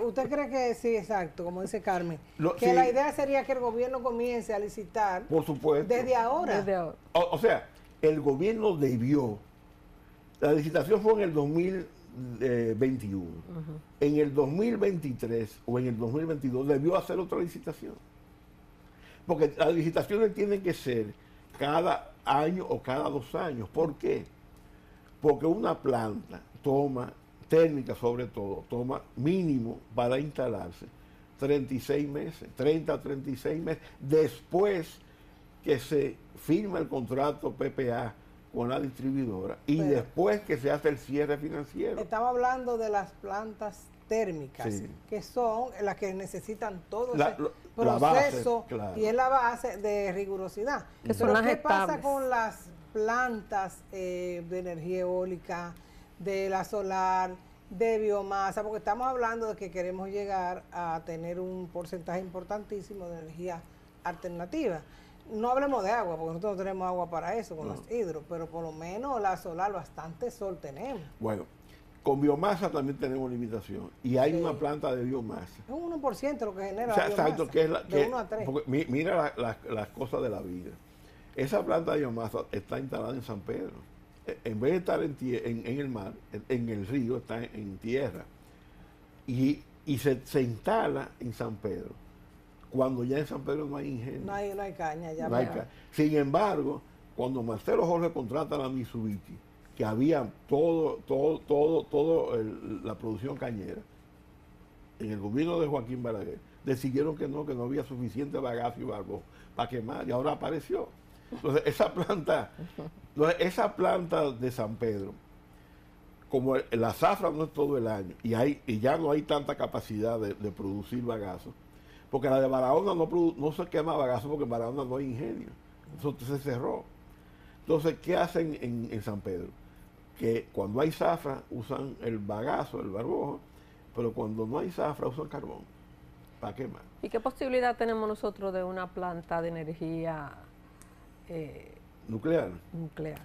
¿usted cree que sí, exacto, como dice Carmen? Que sí, la idea sería que el gobierno comience a licitar. Por supuesto. Desde ahora. O sea, el gobierno debió. La licitación fue en el 2021. En el 2023 o en el 2022 debió hacer otra licitación. Porque las licitaciones tienen que ser cada año o cada 2 años. ¿Por qué? Porque una planta toma, térmica sobre todo, toma mínimo para instalarse 36 meses, 30 a 36 meses, después que se firma el contrato PPA con la distribuidora y Pero después que se hace el cierre financiero. estamos hablando de las plantas térmicas, Sí. que son las que necesitan todo La- ese la proceso, base, claro. y es la base de rigurosidad. Que son Pero las ¿qué pasa estables. con las plantas de energía eólica, de la solar, de biomasa? Porque estamos hablando de que queremos llegar a tener un porcentaje importantísimo de energía alternativa. No hablemos de agua, porque nosotros no tenemos agua para eso con No. los hidros, pero por lo menos la solar, bastante sol tenemos. Bueno, con biomasa también tenemos limitación y hay Sí. una planta de biomasa. Es un 1% lo que genera O sea, la exacto, biomasa, que es la, de 1 a 3. porque mira las cosas de la vida. Esa planta de biomasa está instalada en San Pedro. En vez de estar en el mar, en el río, está en tierra. Y se instala en San Pedro, cuando ya en San Pedro no hay ingenio. No hay caña ya. No hay para- ca- Sin embargo, cuando Marcelo Jorge contrata a la Mitsubishi, que había la producción cañera, en el gobierno de Joaquín Balaguer, decidieron que no había suficiente bagazo y barbo para quemar, y ahora apareció. Entonces, esa planta de San Pedro, como la zafra no es todo el año, y ya no hay tanta capacidad de producir bagazo, porque la de Barahona no se quema bagazo porque en Barahona no hay ingenio. Eso se cerró. Entonces, ¿qué hacen en San Pedro? Que cuando hay zafra usan el bagazo, el barbojo, pero cuando no hay zafra usan carbón para quemar. ¿Y qué posibilidad tenemos nosotros de una planta de energía Nuclear. nuclear?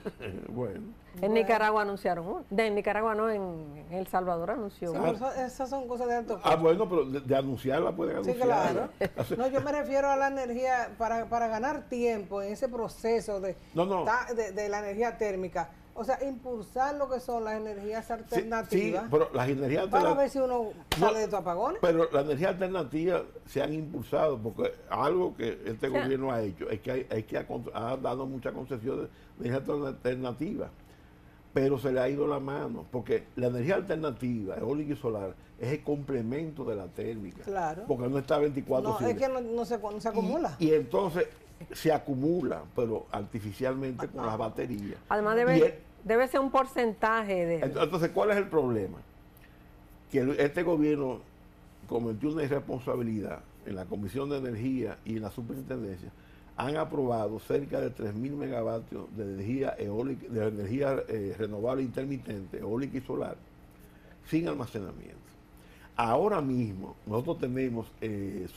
Bueno. En Nicaragua anunciaron uno. En Nicaragua no, en El Salvador anunció Sí, uno. pero esas son cosas de alto costo. Bueno, pero de anunciarla pueden Sí, anunciarla. claro. No, yo me refiero a la energía para ganar tiempo en ese proceso de la energía térmica. O sea, impulsar lo que son las energías alternativas. Sí, pero las energías para alternativas. ver si uno sale de estos apagones. Pero las energías alternativas se han impulsado porque algo que este gobierno ha hecho es que ha dado muchas concesiones de energía alternativa, pero se le ha ido la mano porque la energía alternativa, eólica y solar, es el complemento de la térmica. Claro. Porque no está 24/7. No, es que no se acumula. Y entonces se acumula, pero artificialmente con las baterías. Además debe ser un porcentaje de... Entonces, ¿cuál es el problema? Que este gobierno cometió una irresponsabilidad en la Comisión de Energía y en la Superintendencia. Han aprobado cerca de 3.000 megavatios de energía eólica, de energía renovable intermitente, eólica y solar, sin almacenamiento. Ahora mismo nosotros tenemos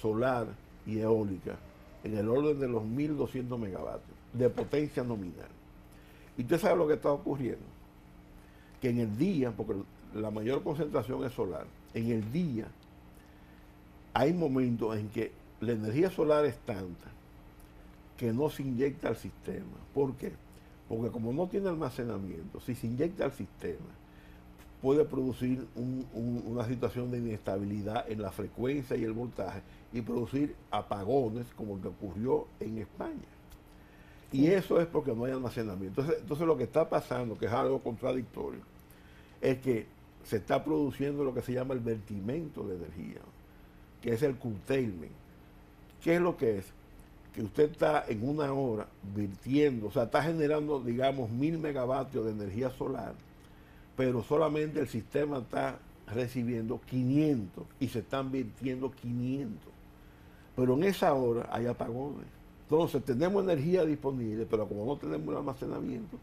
solar y eólica en el orden de los 1.200 megavatios de potencia nominal. Y usted sabe lo que está ocurriendo, que en el día, porque la mayor concentración es solar, en el día hay momentos en que la energía solar es tanta que no se inyecta al sistema. ¿Por qué? Porque como no tiene almacenamiento, si se inyecta al sistema, puede producir una situación de inestabilidad en la frecuencia y el voltaje y producir apagones como el que ocurrió en España. Y eso es porque no hay almacenamiento. Entonces lo que está pasando, que es algo contradictorio, es que se está produciendo lo que se llama el vertimento de energía, que es el curtailment. ¿Qué es lo que es? Que usted está en una hora virtiendo, o sea, está generando, digamos, 1.000 megavatios de energía solar, pero solamente el sistema está recibiendo 500 y se están virtiendo 500. Pero en esa hora hay apagones. Entonces tenemos energía disponible, pero como no tenemos un almacenamiento,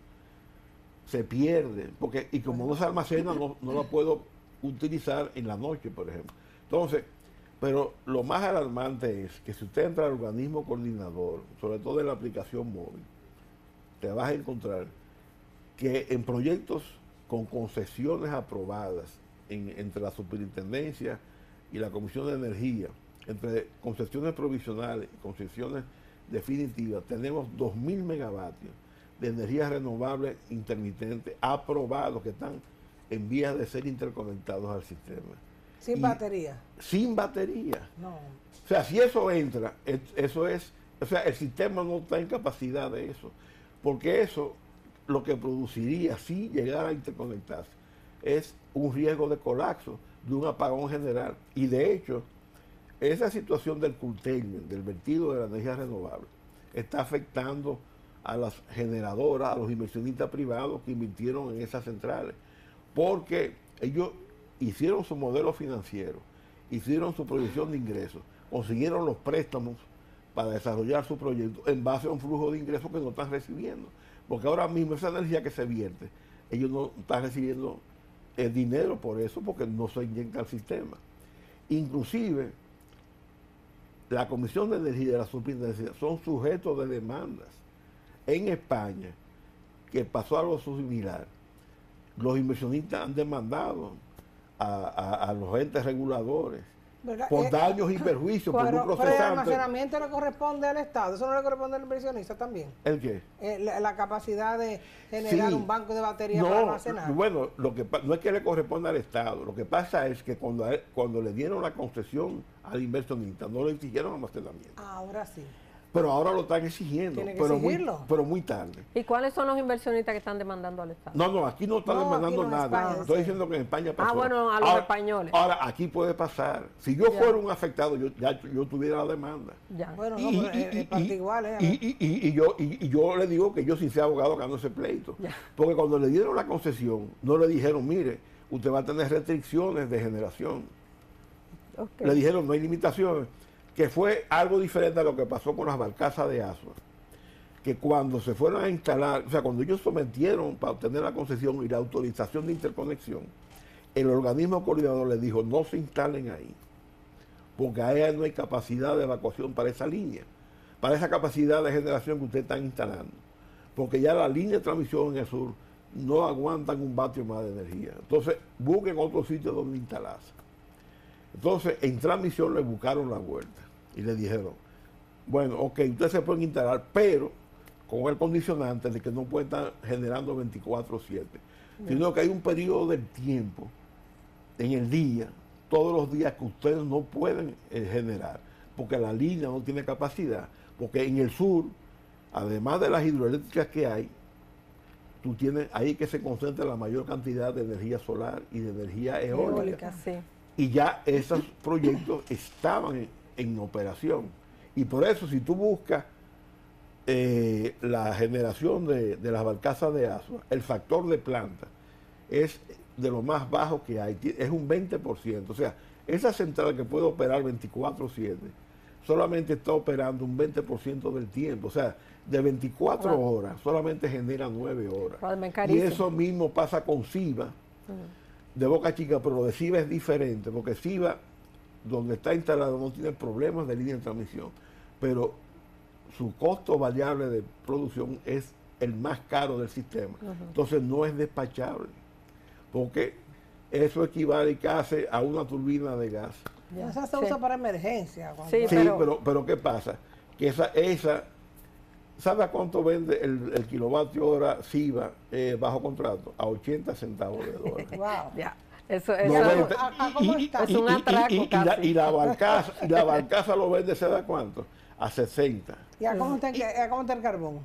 se pierde, y como no se almacena, no la puedo utilizar en la noche, por ejemplo. Entonces, pero lo más alarmante es que si usted entra al organismo coordinador, sobre todo en la aplicación móvil, te vas a encontrar que en proyectos con concesiones aprobadas entre la superintendencia y la Comisión de Energía, entre concesiones provisionales y concesiones definitivas, tenemos 2.000 megavatios de energía renovable intermitente aprobados que están en vías de ser interconectados al sistema. Sin batería. Sin batería. No. O sea, si eso entra, eso es O sea, el sistema no está en capacidad de eso, porque eso lo que produciría si llegara a interconectarse es un riesgo de colapso, de un apagón general. Y de hecho, esa situación del curtailment, del vertido de la energía renovable, está afectando a las generadoras, a los inversionistas privados que invirtieron en esas centrales, porque ellos hicieron su modelo financiero, hicieron su proyección de ingresos, consiguieron los préstamos para desarrollar su proyecto en base a un flujo de ingresos que no están recibiendo. Porque ahora mismo esa energía que se vierte, ellos no están recibiendo el dinero por eso, porque no se inyecta al sistema. Inclusive, la Comisión de Energía y la Superintendencia son sujetos de demandas. En España, que pasó algo similar, los inversionistas han demandado a los entes reguladores por daños y perjuicios, por un Pero procesante. el almacenamiento le corresponde al Estado, ¿eso no le corresponde al inversionista también? ¿El qué? La capacidad de generar un banco de baterías para almacenar. Bueno, no es que le corresponda al Estado, lo que pasa es que cuando le dieron la concesión al inversionista, no le exigieron almacenamiento. Ahora sí. Pero ahora lo están exigiendo, Tiene que pero exigirlo. pero muy tarde. ¿Y cuáles son los inversionistas que están demandando al Estado? No, aquí no están demandando aquí no, nada. España, Estoy sí. diciendo que en España pasó. Bueno, a los españoles. Ahora, aquí puede pasar. Si yo fuera un afectado, yo tuviera la demanda. Ya. Bueno, no, pero es parte igual, ¿eh? Y yo le digo que yo, sin ser abogado, gano ese pleito. Ya. Porque cuando le dieron la concesión, no le dijeron, mire, usted va a tener restricciones de generación. Okay. Le dijeron, no hay limitaciones. Que fue algo diferente a lo que pasó con las barcazas de Asua. Que cuando se fueron a instalar, o sea, cuando ellos sometieron para obtener la concesión y la autorización de interconexión, el organismo coordinador les dijo, no se instalen ahí, porque ahí no hay capacidad de evacuación para esa línea, para esa capacidad de generación que ustedes están instalando, porque ya la línea de transmisión en el sur no aguantan un vatio más de energía. Entonces, busquen otro sitio donde instalarse. Entonces, en transmisión le buscaron la vuelta y le dijeron, bueno, ok, ustedes se pueden instalar, pero con el condicionante de que no pueden estar generando 24/7, sino que hay un periodo del tiempo en el día, todos los días que ustedes no pueden generar, porque la línea no tiene capacidad, porque en el sur, además de las hidroeléctricas que hay, tú tienes ahí que se concentra la mayor cantidad de energía solar y de energía eólica. Sí. Y ya esos proyectos estaban en operación. Y por eso, si tú buscas la generación de las barcazas de Asua, el factor de planta es de lo más bajo que hay, es un 20%. O sea, esa central que puede operar 24/7 solamente está operando un 20% del tiempo. O sea, de 24 horas solamente genera 9 horas. Y eso mismo pasa con Siva, de Boca Chica, pero lo de Siva es diferente, porque Siva, donde está instalado, no tiene problemas de línea de transmisión, pero su costo variable de producción es el más caro del sistema. Entonces no es despachable, porque eso equivale casi a una turbina de gas. Esa se usa para emergencia. Sí, pero ¿qué pasa? Que esa ¿sabe a cuánto vende el kilovatio hora Siva bajo contrato? A 80 centavos de dólar. Wow. Ya. Eso ¿Cómo está? Es un atraco casi. Y la barcaza lo vende, ¿se da cuánto? A 60. ¿Y a cómo está el carbón?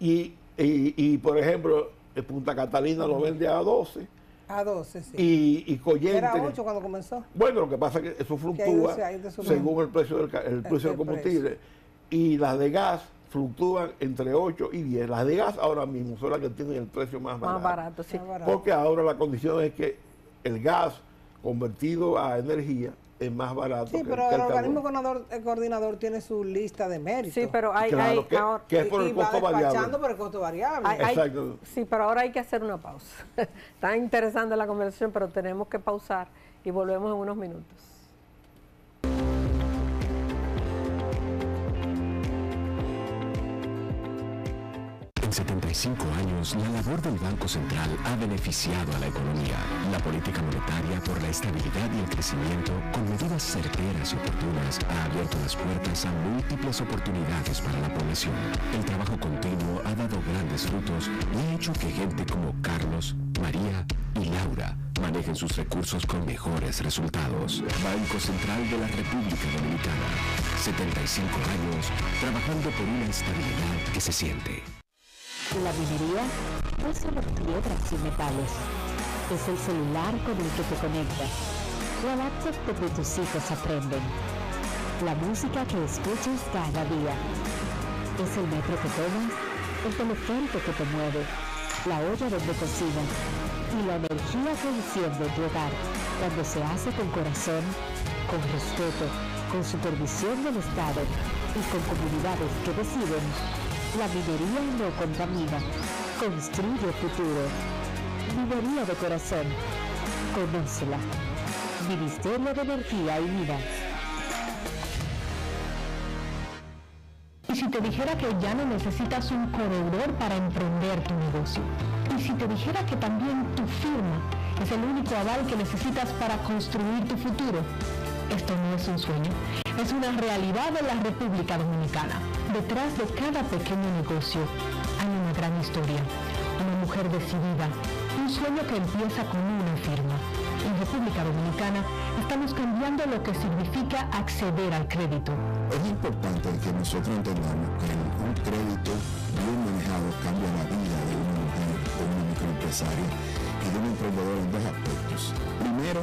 Y por ejemplo, Punta Catalina lo vende a 12. A 12, sí. Y Collente. Era 8 cuando comenzó. Bueno, lo que pasa es que eso fluctúa según el precio del combustible. Y las de gas fluctúan entre 8 y 10. Las de gas ahora mismo son las que tienen el precio más barato. Más barato, sí. Porque ahora la condición es que el gas convertido a energía es más barato. Sí, pero el organismo coordinador tiene su lista de méritos. Sí, pero hay que es por el costo variable. Por el costo variable. Exacto. Sí, pero ahora hay que hacer una pausa. Está interesante la conversación, pero tenemos que pausar y volvemos en unos minutos. En 75 años, la labor del Banco Central ha beneficiado a la economía. La política monetaria por la estabilidad y el crecimiento, con medidas certeras y oportunas, ha abierto las puertas a múltiples oportunidades para la población. El trabajo continuo ha dado grandes frutos y ha hecho que gente como Carlos, María y Laura manejen sus recursos con mejores resultados. Banco Central de la República Dominicana. 75 años trabajando por una estabilidad que se siente. La minería no es solo piedras y metales, es el celular con el que te conectas, la laptop donde tus hijos aprenden, la música que escuchas cada día, es el metro que tomas, el teleférico que te mueve, la olla donde cocinas y la energía que enciende tu hogar cuando se hace con corazón, con respeto, con supervisión del Estado y con comunidades que deciden. La minería no contamina, construye futuro. Minería de corazón. Conócela. Ministerio de Energía y Minas. Y si te dijera que ya no necesitas un corredor para emprender tu negocio, y si te dijera que también tu firma es el único aval que necesitas para construir tu futuro, esto no es un sueño, es una realidad de la República Dominicana. Detrás de cada pequeño negocio hay una gran historia, una mujer decidida, un sueño que empieza con una firma. En República Dominicana estamos cambiando lo que significa acceder al crédito. Es importante que nosotros entendamos que un crédito bien manejado cambia la vida de una mujer, de una microempresaria y de un emprendedor en dos aspectos. Primero,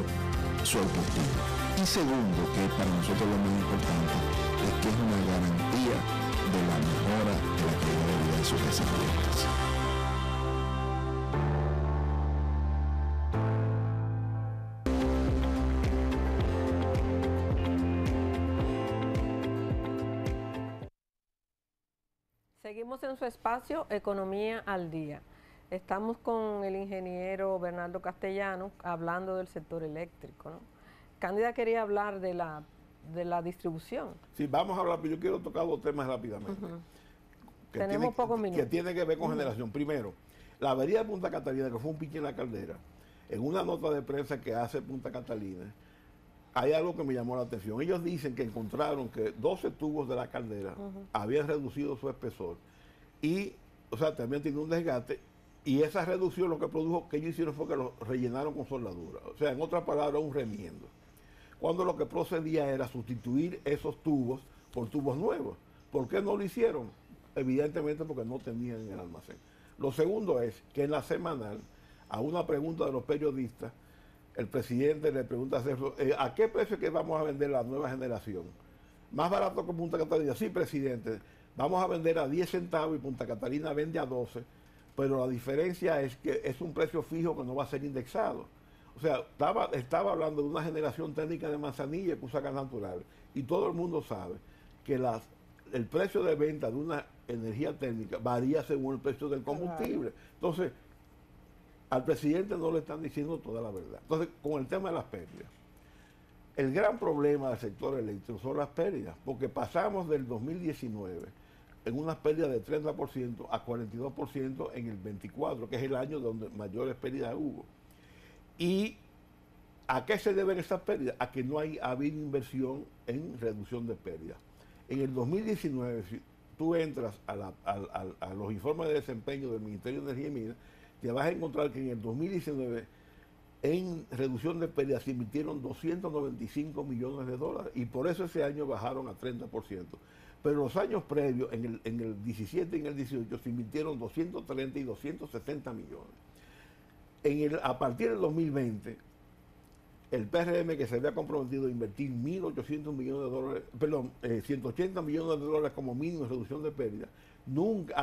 su autoestima. Y segundo, que para nosotros lo más importante, es que es una garantía de la mejora de la calidad de vida de sus descendientes. Seguimos en su espacio Economía al Día. Estamos con el ingeniero Bernardo Castellano hablando del sector eléctrico, ¿no? Cándida quería hablar de la distribución. Sí, vamos a hablar, pero yo quiero tocar dos temas rápidamente. Tenemos pocos minutos. Que tiene que ver con generación. Primero, la avería de Punta Catalina, que fue un pique en la caldera, en una nota de prensa que hace Punta Catalina, hay algo que me llamó la atención. Ellos dicen que encontraron que 12 tubos de la caldera habían reducido su espesor y, o sea, también tiene un desgaste, y esa reducción lo que produjo que ellos hicieron fue que lo rellenaron con soldadura. O sea, en otras palabras, un remiendo. Cuando lo que procedía era sustituir esos tubos por tubos nuevos. ¿Por qué no lo hicieron? Evidentemente porque no tenían en el almacén. Lo segundo es que en la semanal, a una pregunta de los periodistas, el presidente le pregunta a Sergio, ¿a qué precio que vamos a vender la nueva generación? ¿Más barato que Punta Catalina? Sí, presidente, vamos a vender a 10 centavos y Punta Catalina vende a 12, pero la diferencia es que es un precio fijo que no va a ser indexado. O sea, estaba hablando de una generación técnica de manzanilla que usa gas natural, y todo el mundo sabe que el precio de venta de una energía técnica varía según el precio del combustible. Entonces, al presidente no le están diciendo toda la verdad. Entonces, con el tema de las pérdidas, el gran problema del sector eléctrico son las pérdidas, porque pasamos del 2019 en unas pérdidas de 30% a 42% en el 24, que es el año donde mayores pérdidas hubo. ¿Y a qué se deben esas pérdidas? A que no ha habido inversión en reducción de pérdidas. En el 2019, si tú entras a los informes de desempeño del Ministerio de Energía y Minas, te vas a encontrar que en el 2019 en reducción de pérdidas se invirtieron 295 millones de dólares y por eso ese año bajaron a 30%. Pero los años previos, en el 17 y en el 18, se invirtieron 230 y 260 millones. A partir del 2020, el PRM, que se había comprometido a invertir 1.800 millones de dólares, perdón, 180 millones de dólares como mínimo en reducción de pérdidas, nunca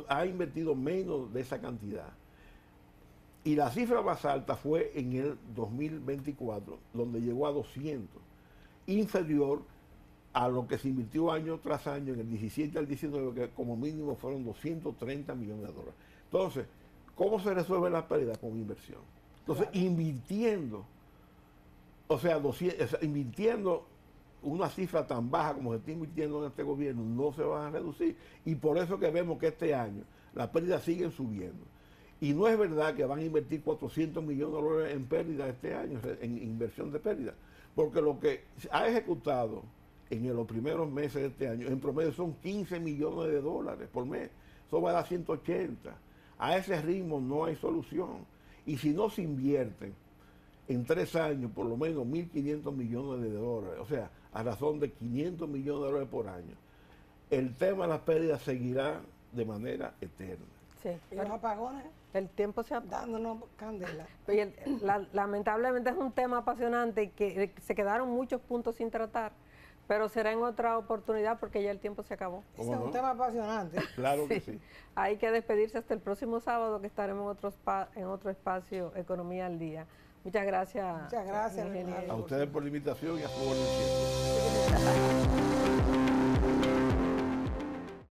ha invertido menos de esa cantidad. Y la cifra más alta fue en el 2024, donde llegó a 200, inferior a lo que se invirtió año tras año en el 17 al 19, que como mínimo fueron 230 millones de dólares. Entonces, ¿cómo se resuelve la pérdida? Con inversión. Entonces, invirtiendo, invirtiendo una cifra tan baja como se está invirtiendo en este gobierno, no se va a reducir. Y por eso que vemos que este año las pérdidas siguen subiendo. Y no es verdad que van a invertir 400 millones de dólares en pérdida este año, en inversión de pérdida, porque lo que ha ejecutado en los primeros meses de este año, en promedio son 15 millones de dólares por mes. Eso va a dar 180. A ese ritmo no hay solución. Y si no se invierten en 3 años por lo menos 1.500 millones de dólares, o sea, a razón de 500 millones de dólares por año, el tema de las pérdidas seguirá de manera eterna. Sí. Y los apagones El tiempo se ha... dándonos candela. Lamentablemente es un tema apasionante y que se quedaron muchos puntos sin tratar, pero será en otra oportunidad porque ya el tiempo se acabó. Ese es un tema apasionante. Claro que sí. Hay que despedirse hasta el próximo sábado, que estaremos en otro espacio, Economía al Día. Muchas gracias. Muchas gracias, ingeniero. A ustedes por la invitación y a su orden siempre.